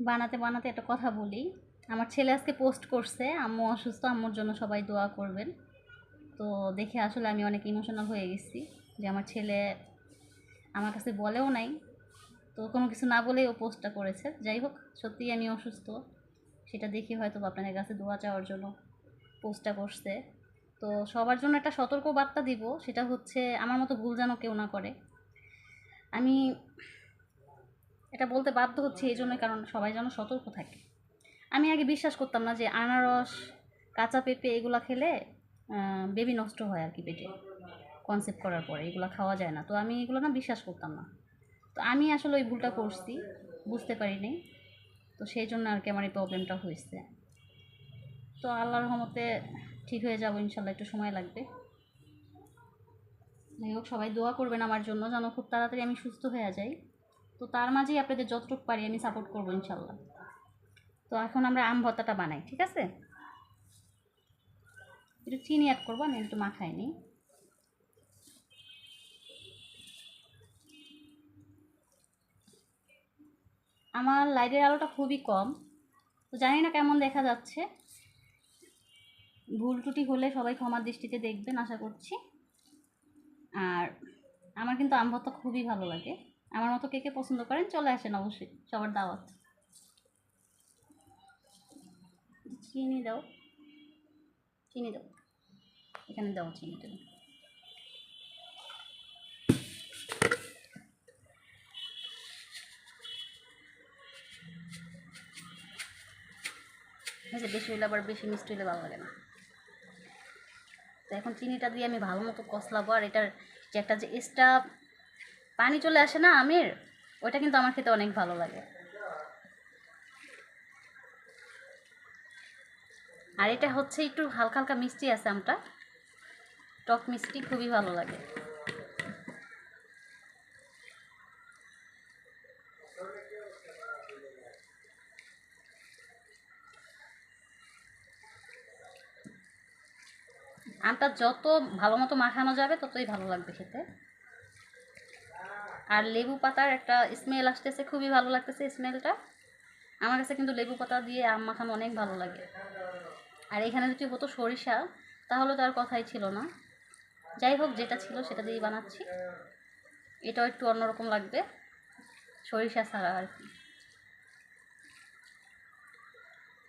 বানাতে বানাতে একটা কথা বলি। আমার ছেলে আজকে পোস্ট করছে আম্মু অসুস্থ, আম্মুর জন্য সবাই দোয়া করবেন। তো দেখে আসলে আমি অনেক ইমোশনাল হয়ে গেছি যে আমার ছেলে আমার কাছে বলেও নাই, তো কোনো কিছু না বলেই ও পোস্টটা করেছে। যাই হোক, সত্যিই আমি অসুস্থ, সেটা দেখে হয়তো আপনাদের কাছে দোয়া চাওয়ার জন্য পোস্টটা করছে। তো সবার জন্য একটা সতর্ক বার্তা দিব, সেটা হচ্ছে আমার মতো ভুল যেন কেউ না করে। আমি এটা বলতে বাধ্য হচ্ছি এই জন্যই, কারণ সবাই যেন সতর্ক থাকে। আমি আগে বিশ্বাস করতাম না যে আনারস, কাঁচা পেঁপে এগুলো খেলে বেবি নষ্ট হয় আর কি পেটে, কনসেপ্ট করার পরে এগুলো খাওয়া যায় না। তো আমি এগুলো না বিশ্বাস করতাম না। তো আমি আসলে ওই ভুলটা করছি, বুঝতে পারিনি। তো সেই জন্য আর কি আমার এই প্রবলেমটা হয়েছে। তো আল্লাহর রহমতে ঠিক হয়ে যাবো ইনশাল্লাহ, একটু সময় লাগবে। যাই হোক, সবাই দোয়া করবেন আমার জন্য যেন খুব তাড়াতাড়ি আমি সুস্থ হয়ে যাই। তো তার মাঝেই আপনাদের যতটুকু পারি আমি সাপোর্ট করবো ইনশাল্লাহ। তো এখন আমরা আম ভর্তাটা বানাই, ঠিক আছে? একটু চিনি অ্যাড করবো, আমি একটু মাখাই নিই। আমার লাইটের আলোটা খুবই কম, তো জানি না কেমন দেখা যাচ্ছে। ভুল ত্রুটি হলে সবাই ক্ষমার দৃষ্টিতে দেখবেন আশা করছি। আর আমার কিন্তু আম ভর্তা খুবই ভালো লাগে। আমার মতো কে কে পছন্দ করেন চলে আসেন, অবশ্যই সবার দাওয়াত। চিনি দাও, চিনি দাও, এখানে দাও চিনিটা। হয়েছে, বেশি হলে আবার বেশি মিষ্টি হলে ভালো লাগে না। তো এখন চিনিটা দিয়ে আমি ভালো মতো কষলাবো। আর এটার যে একটা যে এক্সট্রা পানি চলে আসে না আমের, ওইটা কিন্তু আমার খেতে অনেক ভালো লাগে। আর এটা হচ্ছে একটু হালকা হালকা মিষ্টি আছে আমটা, টক মিষ্টি, খুবই ভালো লাগে। আমটা যত ভালো মতো মাখানো যাবে ততই ভালো লাগবে খেতে। আর লেবু পাতার একটা স্মেল আসতেছে, খুবই ভালো লাগতেছে স্মেলটা। আমার কাছে কিন্তু লেবু পাতা দিয়ে আম মাখানো অনেক ভালো লাগে। আর এখানে যদি হতো সরিষা তাহলে তো আর কথাই ছিল না। যাই হোক, যেটা ছিল সেটা দিয়েই বানাচ্ছি। এটাও একটু অন্যরকম লাগবে, সরিষা ছাড়া আর কি।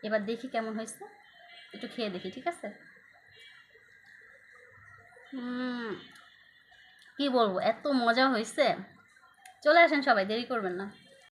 এবার দেখি কেমন হয়েছে, একটু খেয়ে দেখি, ঠিক আছে? কি বলবো, এত মজা হয়েছে। চলে আসেন সবাই, দেরি করবেন না।